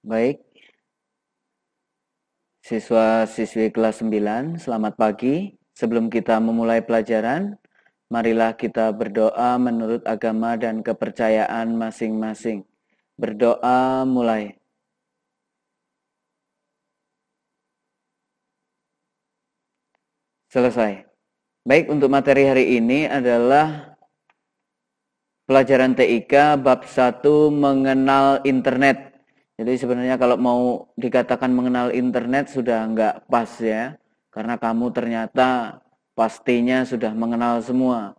Baik, siswa-siswi kelas 9, selamat pagi. Sebelum kita memulai pelajaran, marilah kita berdoa menurut agama dan kepercayaan masing-masing. Berdoa mulai. Selesai. Baik, untuk materi hari ini adalah pelajaran TIK bab 1 mengenal internet. Jadi sebenarnya kalau mau dikatakan mengenal internet sudah nggak pas ya. Karena kamu ternyata pastinya sudah mengenal semua.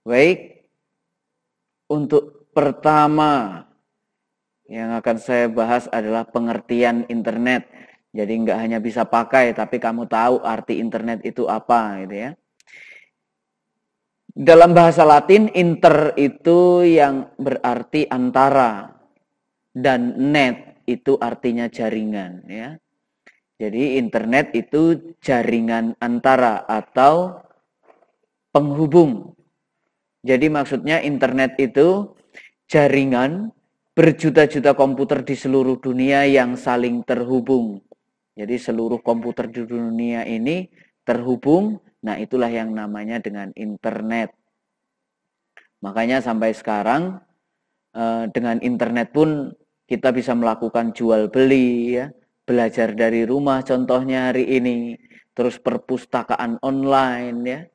Baik, untuk pertama yang akan saya bahas adalah pengertian internet. Jadi nggak hanya bisa pakai, tapi kamu tahu arti internet itu apa gitu ya. Dalam bahasa Latin, inter itu yang berarti antara. Dan net itu artinya jaringan ya. Jadi internet itu jaringan antara atau penghubung. Jadi maksudnya internet itu jaringan berjuta-juta komputer di seluruh dunia yang saling terhubung. Jadi seluruh komputer di dunia ini terhubung, nah itulah yang namanya dengan internet. Makanya sampai sekarang dengan internet pun kita bisa melakukan jual beli ya, belajar dari rumah contohnya hari ini, terus perpustakaan online ya.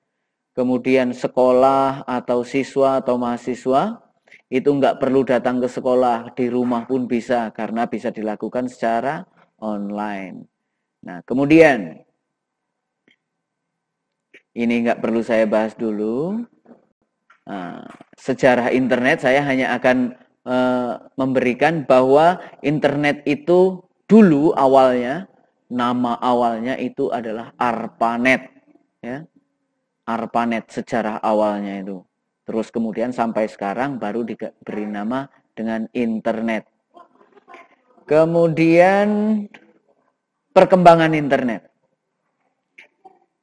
Kemudian sekolah atau siswa atau mahasiswa itu nggak perlu datang ke sekolah, di rumah pun bisa karena bisa dilakukan secara online. Nah, kemudian ini nggak perlu saya bahas dulu. Nah, sejarah internet saya hanya akan memberikan bahwa internet itu dulu awalnya, nama awalnya itu adalah ARPANET ya. ARPANET sejarah awalnya itu. Terus kemudian sampai sekarang baru diberi nama dengan internet. Kemudian perkembangan internet.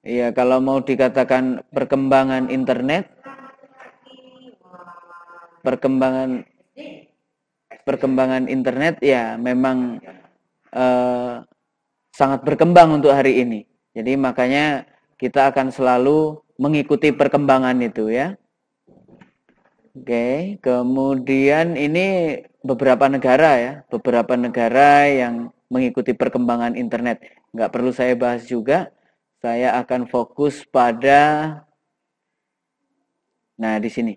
Ya, kalau mau dikatakan perkembangan internet, perkembangan internet ya memang sangat berkembang untuk hari ini. Jadi makanya kita akan selalu mengikuti perkembangan itu ya. Oke, kemudian ini beberapa negara ya, beberapa negara yang mengikuti perkembangan internet. Nggak perlu saya bahas juga, saya akan fokus pada, nah di sini.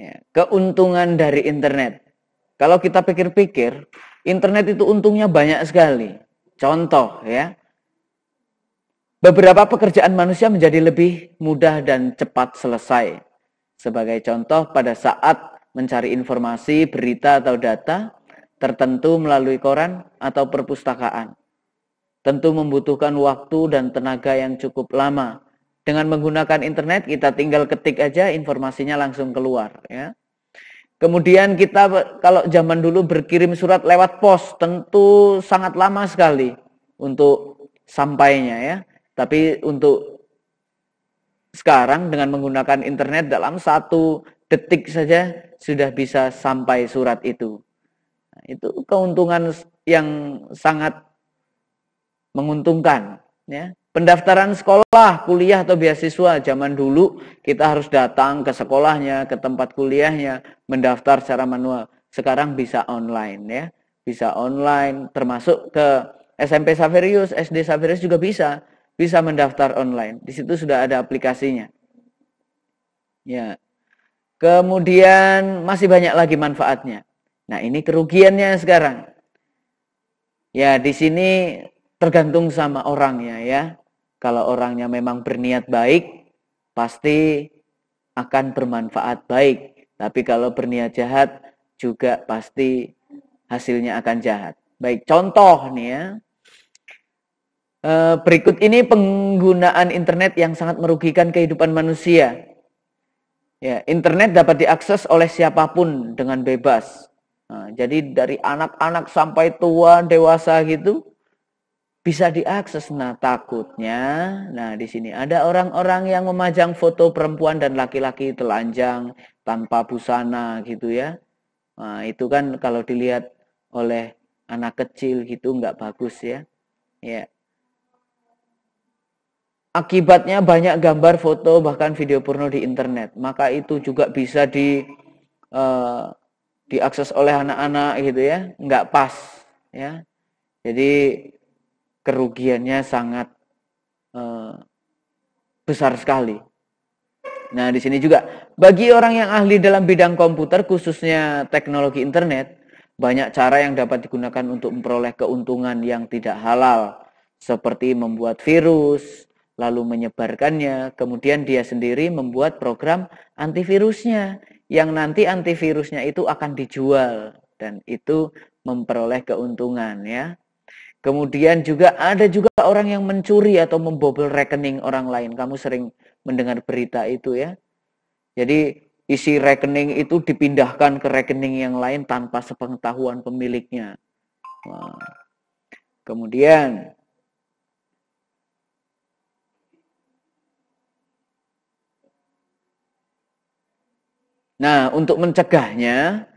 Ya, keuntungan dari internet. Kalau kita pikir-pikir, internet itu untungnya banyak sekali. Contoh ya, beberapa pekerjaan manusia menjadi lebih mudah dan cepat selesai. Sebagai contoh, pada saat mencari informasi, berita atau data tertentu melalui koran atau perpustakaan. Tentu membutuhkan waktu dan tenaga yang cukup lama. Dengan menggunakan internet, kita tinggal ketik aja, informasinya langsung keluar ya. Kemudian kita kalau zaman dulu berkirim surat lewat pos, tentu sangat lama sekali untuk sampainya ya. Tapi untuk sekarang dengan menggunakan internet dalam 1 detik saja sudah bisa sampai surat itu. Nah, itu keuntungan yang sangat menguntungkan ya. Pendaftaran sekolah, kuliah atau beasiswa zaman dulu kita harus datang ke sekolahnya, ke tempat kuliahnya, mendaftar secara manual. Sekarang bisa online ya. Bisa online termasuk ke SMP Saverius, SD Saverius juga bisa mendaftar online. Di situ sudah ada aplikasinya. Ya. Kemudian masih banyak lagi manfaatnya. Nah, ini kerugiannya sekarang. Ya, di sini tergantung sama orangnya ya. Kalau orangnya memang berniat baik, pasti akan bermanfaat baik. Tapi kalau berniat jahat, juga pasti hasilnya akan jahat. Baik, contoh nih ya. Berikut ini penggunaan internet yang sangat merugikan kehidupan manusia. Ya, internet dapat diakses oleh siapapun dengan bebas. Nah, jadi dari anak-anak sampai tua, dewasa gitu bisa diakses. Nah, takutnya, nah di sini ada orang-orang yang memajang foto perempuan dan laki-laki telanjang tanpa busana gitu ya. Nah, itu kan kalau dilihat oleh anak kecil gitu nggak bagus ya. Ya. Akibatnya banyak gambar, foto, bahkan video porno di internet. Maka itu juga bisa eh, diakses oleh anak-anak gitu ya, nggak pas ya. Jadi kerugiannya sangat eh, besar sekali. Nah, di sini juga bagi orang yang ahli dalam bidang komputer khususnya teknologi internet, banyak cara yang dapat digunakan untuk memperoleh keuntungan yang tidak halal, seperti membuat virus, lalu menyebarkannya, kemudian dia sendiri membuat program antivirusnya, yang nanti antivirusnya itu akan dijual dan itu memperoleh keuntungan ya. Kemudian juga ada juga orang yang mencuri atau membobol rekening orang lain. Kamu sering mendengar berita itu ya. Jadi isi rekening itu dipindahkan ke rekening yang lain tanpa sepengetahuan pemiliknya. Wah. Kemudian untuk mencegahnya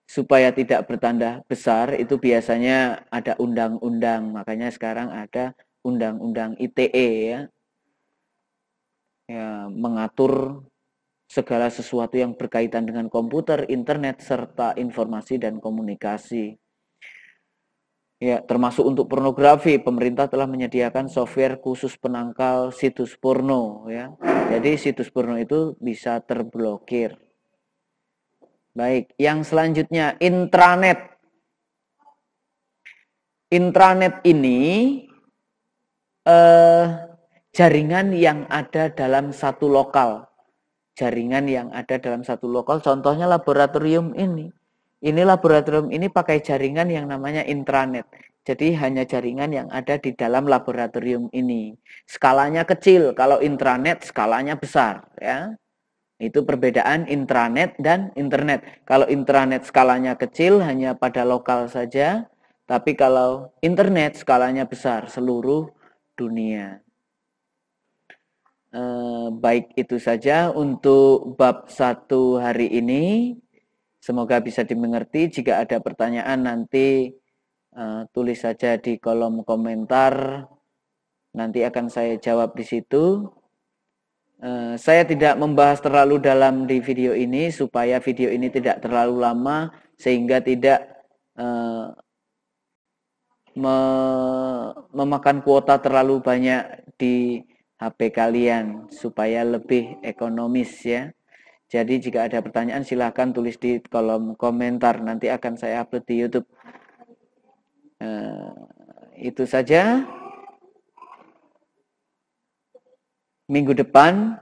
supaya tidak bertambah besar itu biasanya ada undang-undang. Makanya sekarang ada undang-undang ITE ya. Ya, mengatur segala sesuatu yang berkaitan dengan komputer, internet, serta informasi dan komunikasi. Ya, termasuk untuk pornografi, pemerintah telah menyediakan software khusus penangkal situs porno ya. Jadi situs porno itu bisa terblokir. Baik, yang selanjutnya intranet. Intranet ini jaringan yang ada dalam satu lokal. Jaringan yang ada dalam satu lokal, contohnya laboratorium ini. Ini laboratorium ini pakai jaringan yang namanya intranet. Jadi hanya jaringan yang ada di dalam laboratorium ini. Skalanya kecil, kalau intranet skalanya besar ya. Itu perbedaan intranet dan internet. Kalau intranet skalanya kecil hanya pada lokal saja, tapi kalau internet skalanya besar seluruh dunia. Baik itu saja untuk bab 1 hari ini. Semoga bisa dimengerti. Jika ada pertanyaan nanti tulis saja di kolom komentar. Nanti akan saya jawab di situ. Saya tidak membahas terlalu dalam di video ini supaya video ini tidak terlalu lama sehingga tidak memakan kuota terlalu banyak di HP kalian supaya lebih ekonomis ya. Jadi jika ada pertanyaan silahkan tulis di kolom komentar, nanti akan saya upload di YouTube. Itu saja. Minggu depan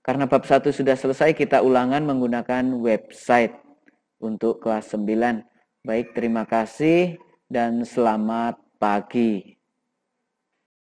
karena bab 1 sudah selesai, kita ulangan menggunakan website untuk kelas 9. Baik, terima kasih dan selamat pagi.